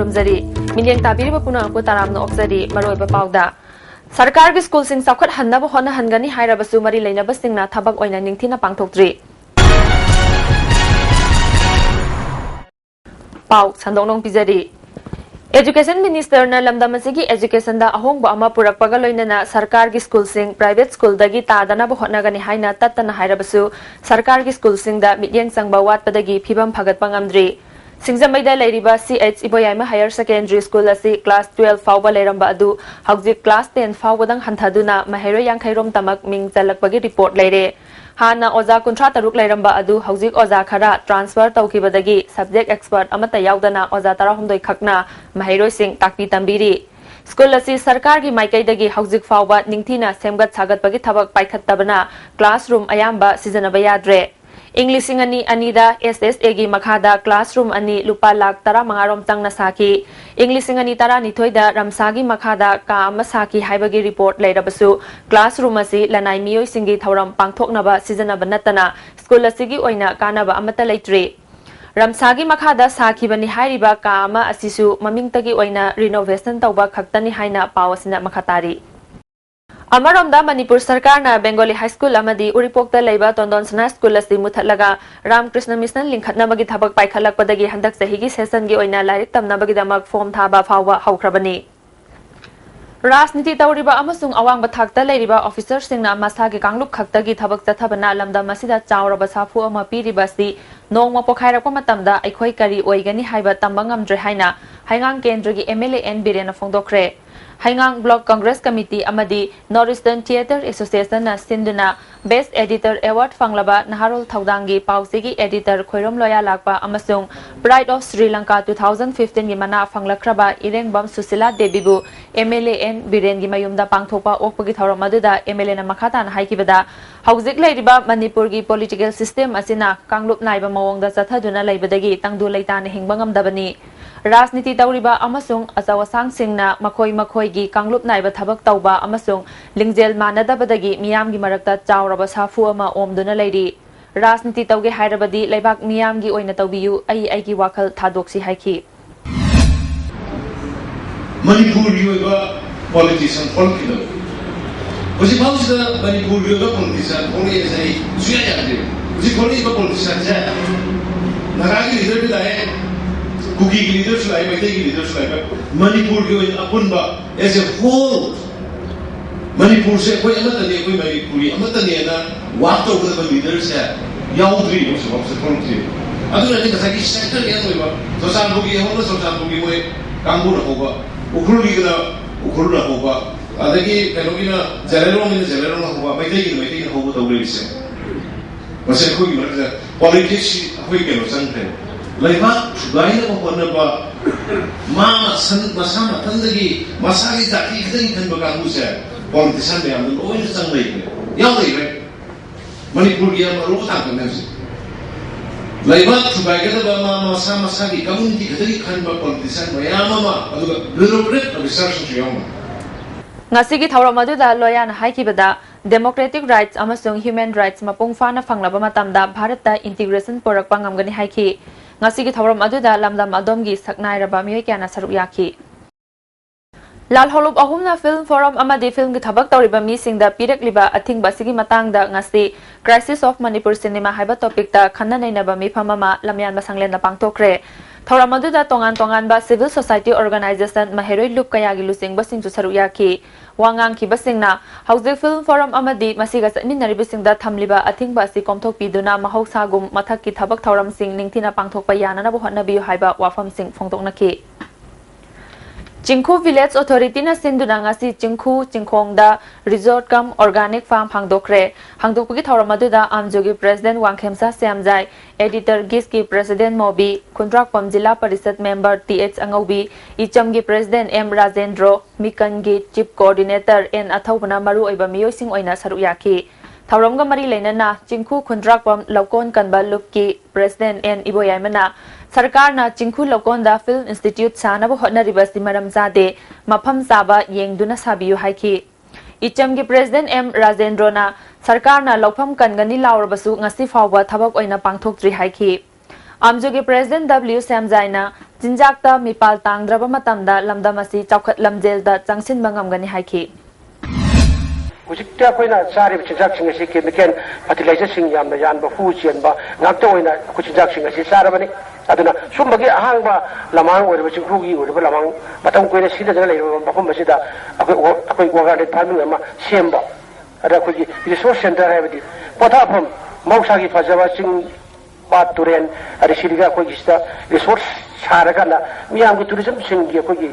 खुलुमजरी million ताबीरिबा पुनांगपु तारामना ऑक्सरी मरोइबा पाउदा सरकार की school सिंग साखत हन्नब होना हनगनी हाइरबसु मरी लेनब सिंगना थबक ओइना निंगथिना पांगथोक्ट्री पाउ संदोंनों पिजरी एजुकेशन मिनिस्टर न लमदमसिगी एजुकेशन दा अहोंगबा अमा पुरकपगा लोइनना सरकार की स्कूल सिंग प्राइवेट स्कूल दगी तादनब होनगनी हाइना तत्तना हाइरबसु सरकार की स्कूल सिंग दा मिडियन संगबा वाटपदगी फिबम फगतपा ngamdri सिंगजमैदा लेरिबा CH इबोयामा हायर सेकेंडरी स्कूल असि क्लास 12 फाउबा लेरंबा अदु हौजिक क्लास 10 फाउबदंग हंथादुना महैरो यांखैरोम तमक मिंग चलकपगी रिपोर्ट लेरे हाना ओजा कुंट्रा तरुक लेरंबा अदु हौजिक ओजा खरा ट्रांसफर तौखिबदगी सब्जेक्ट एक्सपर्ट अमता यावदना ओजा तराहुमदोय खकना महैरो सिंग ताकपी तंबीरी स्कूल असि सरकार की माइकैदगी हौजिक फाउबा निंगथिना सेमगत सागतपगी थबक पाइखत्तबना क्लासरूम अयाम्बा सिजनबा याद्रे इंग्लिश अनि अनिदा SSA की मखादा क्लासरूम अनि लुपा लाख 15 रोम तंगना साकी इंग्लिश अनि 12 रमसागी मखादा का अमा साकी हाइबगी रिपोर्ट लेरबसु क्लासरूम असि लनाई मियोय सिंगी थौरम पांगथोकनबा सिजनबा नतना स्कूल असिगी ओइना कानबा अमता लेट्री रमसागी मखादा साखिबनी हाइरिबा का अमा असिसु ममिंगतगी ओइना रिनोवेशन तौबा खक्तनी हाइना पावसिना मखातारी अमरोमदा मणिपुर सरकार ना बेंगोली हाई स्कूल अमदी उरिपोक्ता लेबा तोंदोनसना स्कूल असि मुथलगा रामकृष्ण मिशन लिंखतनबगी थबक पाइखलकपदगी हंदक सहीगी सेशन गी ओइना लाइरिक तमनबगी दमक फॉर्म थाबा फावा हौख्रबनी राजनीति तौरिबा अमसुंग अवांग बथाकता लेरिबा ऑफिसर सिंगना मसागी कांगलुक खक्तगी थबक चथबना लमदम असिदा चावरबा साफु अमा पीरिबासी नोंगमा पोखाइरकपा मतमदा अखोय करी ओइगनी हाइबा तंबा ngamdre हाइना हाइंगांग केंद्र की MLA N बिरेन फोंदोखरे हाइंगांग ब्लॉक कांग्रेस कमिटी अमदी नॉर्थ ईस्टर्न थिएटर एसोसिएशन ना सिंधुना बेस्ट एडिटर अवार्ड फंगलबा नहारोल थौदांगी पाउसिगी एडिटर खोइरोम लोया लाकपा अमसुंग प्राइड ऑफ श्रीलंका 2015 की मना फंगलखरबा इरेंगबम सुशीला देवीबु MLA N बिरेन की मयुमदा पांगथोपा ओकपगी थौरम मदुदा MLA ना मखातान हाइकिबदा हौजिक लेरिबा मणिपुर की पॉलिटिकल सिस्टम असिना कांगलुप नाइबा मवोंगदा चथादुना लेबदगी तंगदु लेतान हिंगबा ngamdabani राजनीति तौरिबा अमसुंग अचावसांग सिंगना मखोय मखोयगी कांगलुप नाइबा थबक तौबा अमसुंग लिंगजेल मानदबदगी मियामगी मरकता चावरबा साफु अमा ओमदुना लेरी राजनीति तौगे हाइरबदी लेबाक मियामगी ओइना तौबियु अईगी वाखल थादोक्सी हाइखी मणिपुर युवा पॉलिटिशियन फॉलकिदो उसी पाउसदा मणिपुर युवा पॉलिटिशियन ओने सही सुया यादे उसी युवा पॉलिटिशियन से नगागी लीडर भी लाए कुकी की लीडर्स लाए मैते की लीडर्स लाए मणिपुर के अपुनबा एज ए होल मणिपुर से कोई अमतने कोई मणिपुरी अमतने ना वातो के लीडर्स है याउद्री उस वक्त से पॉलिटिक्स अदुना ने कसा की सेक्टर या होइबा सोसान बुगी होनो सोसान बुगी मोय कांगबु न होबा उखरुगी ना उखरु न होबा अदगी कनोगिना जलेरोंग ने जलेरोंग न होबा मैते की होबा तौरिसे वसे कोई मरजा पॉलिटिक्स होई के नो संथे लेबा गाइना होनबा मा सन मसा मतंदगी मसागी जाति खदई खनबा कांगुसे पॉलिटिशियन में हम लोग इन संग लेके याद है मणिपुर की हम लोग ताकत में से लेबा सुबाई के तो मसा मसागी कम्युनिटी खदई खनबा पॉलिटिशियन में या मामा अदुगा ब्यूरोक्रेट रिसर्च जोंगा ngasi gi thawra maduda loyan haikibada democratic rights amasung human rights mapung fana fanglaba matamda bharat ta integration porakpa ngamgani haiki ngasi gi thawra maduda lamdam adomgi saknai raba mioi kyana saruk yakhi लाल हॉलोप अहुमना film forum अमदी film की थबक तौरिबा मीसिंगदा पिरकलिबा अथिंगबा सिगी मतांगदा ngasi crisis of Manipur cinema हाइबा टॉपिक ता खन्ना नैनबा मिफम अमा लमयान बसंगलेन पांगथोखरे थौरम अदुदा तोंगान तोंगान बा सिविल सोसाइटी ऑर्गेनाइजेशन महरोई लुप कयागी लुसिंग बसिंग जु सरुक याखी वांगांग की बसिंगना हौजिक फिल्म फोरम अमदी मसिगा चटमिनरिबा सिंगदा थमलिबा अथिंगबा सि कोमथोक पिदुना महौसागुम मथक की थबक थौरम सिंग निंगथिना पांगथोकपा यानना बो हनबियु हाइबा वाफम सिंग फोंगतोकनकी चिंखू विलेज अथॉरिटी ना सिंधुना ngasi चिंखू चिंखोंगदा रिजॉर्ट कम ऑर्गेनिक फार्म हांगदोखरे हांगदोकपगी थौरम अदुदा आमजोगी प्रेसिडेंट वांगखेमसा सेमजाई एडिटर गिस की प्रेसिडेंट मोबी कुंद्राकपम जिला परिषद मेंबर TH अंगौबी इचम की प्रेसिडेंट M राजेंद्र मिकन की चीफ कोऑर्डिनेटर N अथौबना मरु ओइबा मियोसिंग ओइना सरुक याखी थौरमगा मरी लेनना चिंखू खुंद्राकपम लौकोन कनबा लुप की प्रेसिडेंट N इबोयामना सरकार ना चिंखू लौकोंदा फिल्म इंस्टीट्यूट सानब होटनरिबसी मरम जादे मफम साबा येंगदुना साबियु हाइखी इचम की प्रेसिडेंट M राजेंद्र ना सरकार ना लौफम कनगनी लाउरबसु ngasi फावबा थबक ओइना पांगथोक्ट्री हाइखी Amjugi President W. Samjaina Jinjakta Mipal Tangdraba Matamda Lamdamasi Chaukat Lamjelda Changsin Bangamgani Haiki. Ujikta koina sari chijak singa si chemical fertilizer sing yam na yan ba fu chen ba ngak to oina ku chijak singa si sara bani aduna sumbagi ahang ba lamang oi ba chingru gi oi ba lamang batang koina sida jana lei ba pom basida akoi organic farming ama semba ada ko resource center hai bidi potha phom mausagi fajaba sing ba turen ada siriga ko gista resource sara kana miyam gi tourism sing gi ko gi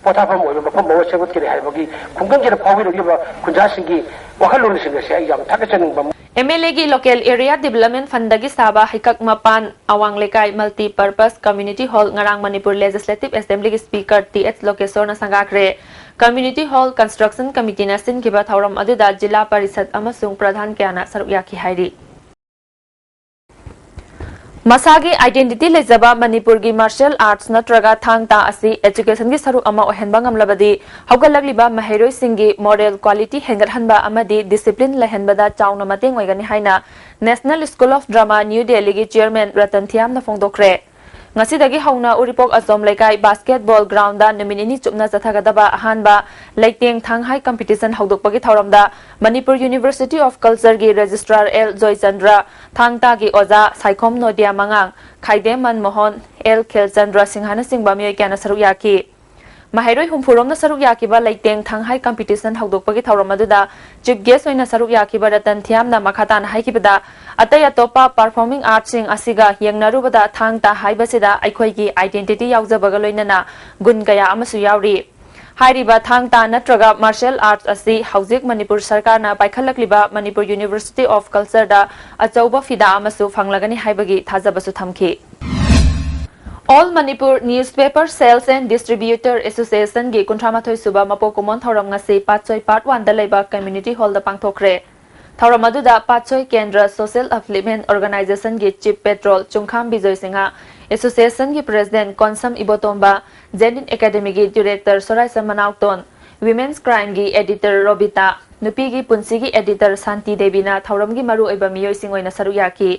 potapam oi ba pom mo segot kire hai bagi khungkan jira phawi ro ba kunja sing gi wakhalun sing se ai yam thakachaning ba MLA की local area development fund की साबा हिकक मपान अवांग लेकाई multi purpose community hall ngarang Manipur legislative assembly की speaker TH Lokeshwar न संगाक्रे कम्युनिटी हॉल कंस्ट्रक्शन कमिटी न सिनकिबा थौरम अदुदा जिला परिषद अमसुंग प्रधान क्याना सरुक याखी हाइरी मसागी आइडेंटिटी लेजबा मणिपुर की मार्शल आर्ट्स नत्रगा थांगता असि एजुकेशन की सरुक अमा ओहेनबा ngamlabadi हौगलगलिबा महैरोय सिंगी मॉडल क्वालिटी हेंगरहनबा अमदी डिसिप्लिन लहनबदा चाउना मतेंग ओइगनि हाइना national school of drama new Delhi की चेयरमैन रतन थियाम न फोंदोक्रे ngasi hauna uripok azom lekai basketball ground da nominini chupna chathagadaba ahanba leiteng thanghai competition haudokpagi thauramda Manipur University of Culture gi registrar L Joy Chandra thangta gi oja saikhom nodia mangang khaidem manmohon L Khel Chandra singhana singba miyoi kana saru yaki Mahairoi humpurom na saruk yakiba leiteng thanghai competition haudokpagi thauram aduda chief guest oina saruk yakiba ratan thiam na makhatan haikibada ataya topa performing arts sing asiga yengnarubada thangta haibasida aikhoi gi identity yaujabaga loinana gun kaya amasu yauri hairiba thangta natraga martial arts asi haujik Manipur sarkar na paikhalakliba Manipur University of Culture da achauba fida amasu phanglagani haibagi thajabasu thamki All Manipur Newspaper Sales and Distributor Association gi kunthamathoi suba mapokumon thoram ngasi Patchoi Part 1 da leiba Community Hall da pangthokre thoram aduda Patchoi Kendra Social Upliftment Organization gi Chief Petrol Chungkham Bijoy Singha Association gi President Konsam Ibotomba Zenin Academy gi Director Sorai Samanauton Women's Crime gi Editor Robita Nupi gi Punsi gi Editor Santi Devi na thoram gi maru eba miyoi singoina saru yaki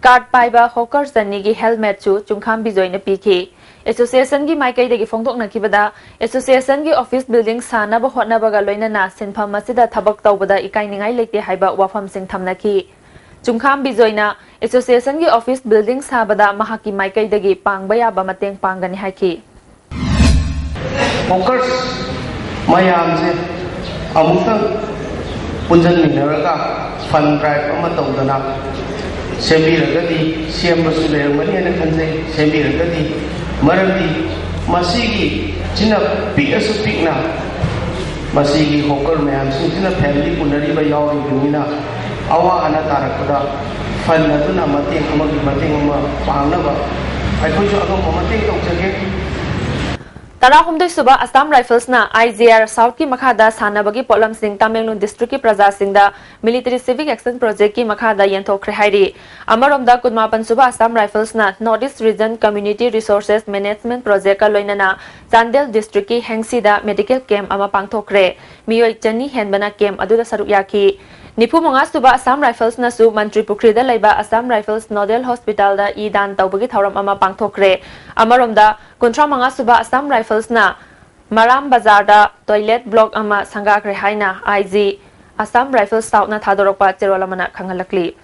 Card paiba hawker zani gi helmet chu chungkham bijoy na piki association gi maikai degi phongdok na kibada association gi office building sana ba hotna baga loina na sinpham masida thabak tawbada ikai ningai lekte haiba wafam sing thamna ki chungkham bijoy na association gi office building sabada mahaki maikai degi pangbaya ba mateng panggani haiki hawkers mayam se amutang punjan minaraga fund drive ama tawdana Sembilan siapa sudah mana nak kanjai sembilan marandi masih cina pika supik na masih hawker macam cina family punari bayau di dunia awak anak tarak pada fund itu nama ting ama pangna ba aku juga agak mati kau cakap Tarahumdoi suba Assam Rifles na IGR South ki makhada sanabagi polam sing Tamenglong district ki praja sing da military civic action project ki makhada yenthokre hairi amaromda kudmapan suba Assam Rifles na Northeast Region Community Resources Management project ka loinana Chandel district ki hengsi da medical camp ama pangthokre miyoi chani henbana camp aduda saruk yaki Nipu monga suba Assam Rifles na su Mantri Pukri da laiba Assam Rifles Nodal Hospital da idan tawbagi thauram ama pangthokre amaromda kuntra monga suba Assam Rifles na Maram Bazar da toilet block ama sangakre haina IG Assam Rifles South na thadorokpa cherolamana khangalakli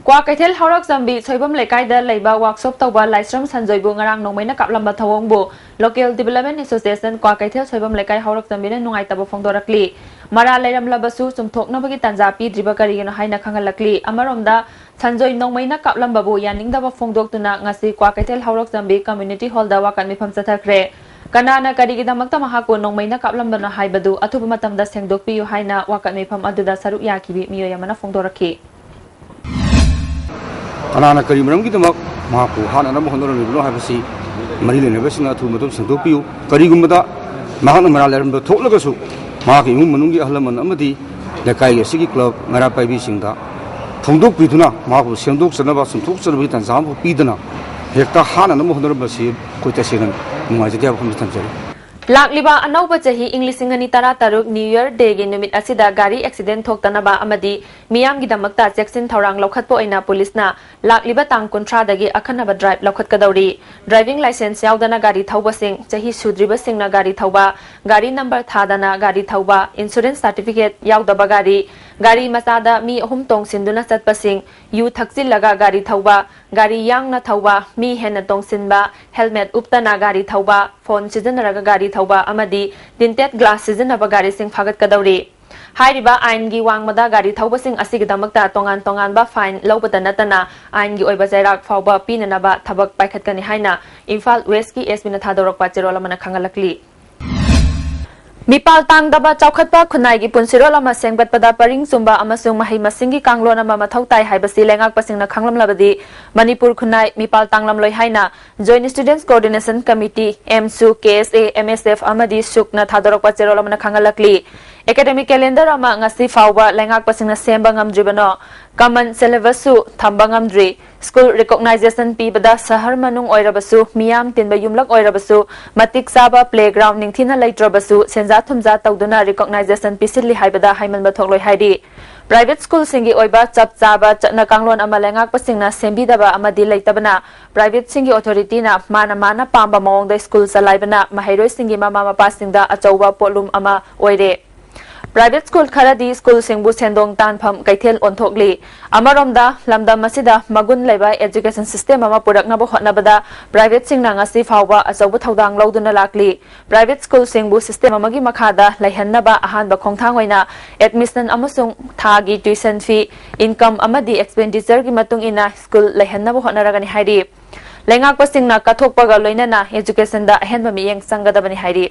Kwa kaithel haurak zambi soibam lekai da leiba workshop tawba laisram sanjoibu ngarang nongmaina kaplamba thawongbu Local Development Association kwa kaithel soibam lekai haurak zambi na nungai taba phongdorakli Mara leiram labasu chumthokna bagi tanja pi driba karigino haina khangalakli amaromda sanjoi nongmaina kaplamba bu yaningda ba phongdoktuna ngasi kwa kaithel haurak zambi Community Hall da wakan mifam chathakre Kanana karigidamakta mahako nongmaina kaplamba na haibadu athuba matamda sengdokpiyu haina wakan mifam aduda saruk yakibi miyoyamana phongdorakhi Anak kari meram kita mak mahu hana nama honor ni belum habis si mari le nebas na tu betul sentuh piu kari gumada makan meral leram betul thok laga su mak ingum menunggi ahlam amadi lekai sigi club merah pai singda thongdok piduna mahu sendok sana ba sentuh sana bi tanzam piduna hekta hana nama honor basi koi tasiran mengajar dia bukan tanjari Lakliba anauba chahi English ngani tara taruk New Year Day gi numit asida gari accident thoktanaba amadi miyam gi damakta cheksin thorang lokhatpo aina police na lakliba tang kontra dagi akhanaba drive lokhat kadawri driving license yaudana gari thauba sing chahi sudriba sing na gari thauba gari number thadana gari thauba insurance certificate yaudaba gari masada mi ahum tong sinduna chatpa sing yu thaksil laga gari thauba gari yang na thauba mi hena tong sinba helmet uptana gari thauba phone sijanaraga gari thauba amadi tinted glass sijanaba gari sing phagat kadawri hairiba aingi wangmada gari thauba sing asigidamakta tongan ba fine lobata natana aingi oiba jairak fawba pinanaba thabak paikhatkani haina Imphal West ki SP na thadorokpa cherolamana khangalakli Mipal tang daba chaukhatpa khunai gi punsiro lama sengbatpada paring sumba amasung mahai masingi kanglona mama thautai haibasi lengak pasingna khanglam labadi Manipur khunai mipal tanglam loi haina Joint Students Coordination Committee MSU KSA MSF amadi sukna thadorokpa cherolamana khangalakli Academic calendar ama ngasi fawba lengak pasingna semba ngamdribano common syllabus su thamba ngamdri school recognition pibada sahar manung oirabasu miyam tinba yumlak oirabasu matik saba playground ningthina leitrabasu senja thumja tawduna recognition pisilli haibada haimanba thokloi haidi private school singi oiba chap chaba chna kanglon ama lengak pasingna sembidaba amadi leitabana private singi authority na mana pamba mawongda school salaibana mahairoi singi mama mapa singda achauba polum ama oire Private school kharadi school singbu sendong tanpham kaithel onthokli amaromda lamdam masida magun leba education system ama purakna bo hotnabada private singna ngasi fawba achaubu thodang loduna lakli private school singbu system amagi makhada laihannaba ahanba khongthang oina admission amasung thagi tuition fee income amadi expenditure gi matung ina school laihannaba hotnaragani hairi lengak pasingna kathokpaga loinana education da ahenba miyeng sangadabani hairi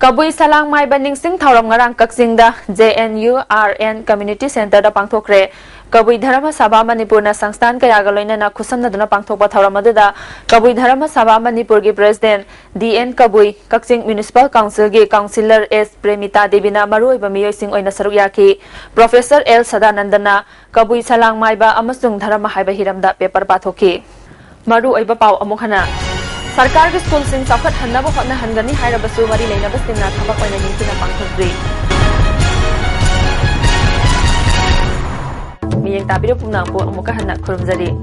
Kabui salang mai baning sing thauram ngarang kaksingda JNURN Community Center da pangthokre Kabui Dharma Sabha Manipur na sangstan kaya galoina na khusamna duna pangthokpa thauram aduda Kabui Dharma Sabha Manipur gi President DN Kabui Kaksing Municipal Council gi Councillor S Premita Devina maroi ba miyoi sing oina saruk yaki Professor L Sadanandana Kabui salang mai ba amasung dharma haiba hiramda paper pathoki maru oiba pau amukhana Sarkar ki school sing chakhat hannaba hotna hangani hairabasu mari leinaba singna thabak oina ningtina pangthokri miyeng tabiro pungna po amuka hanna khurumjari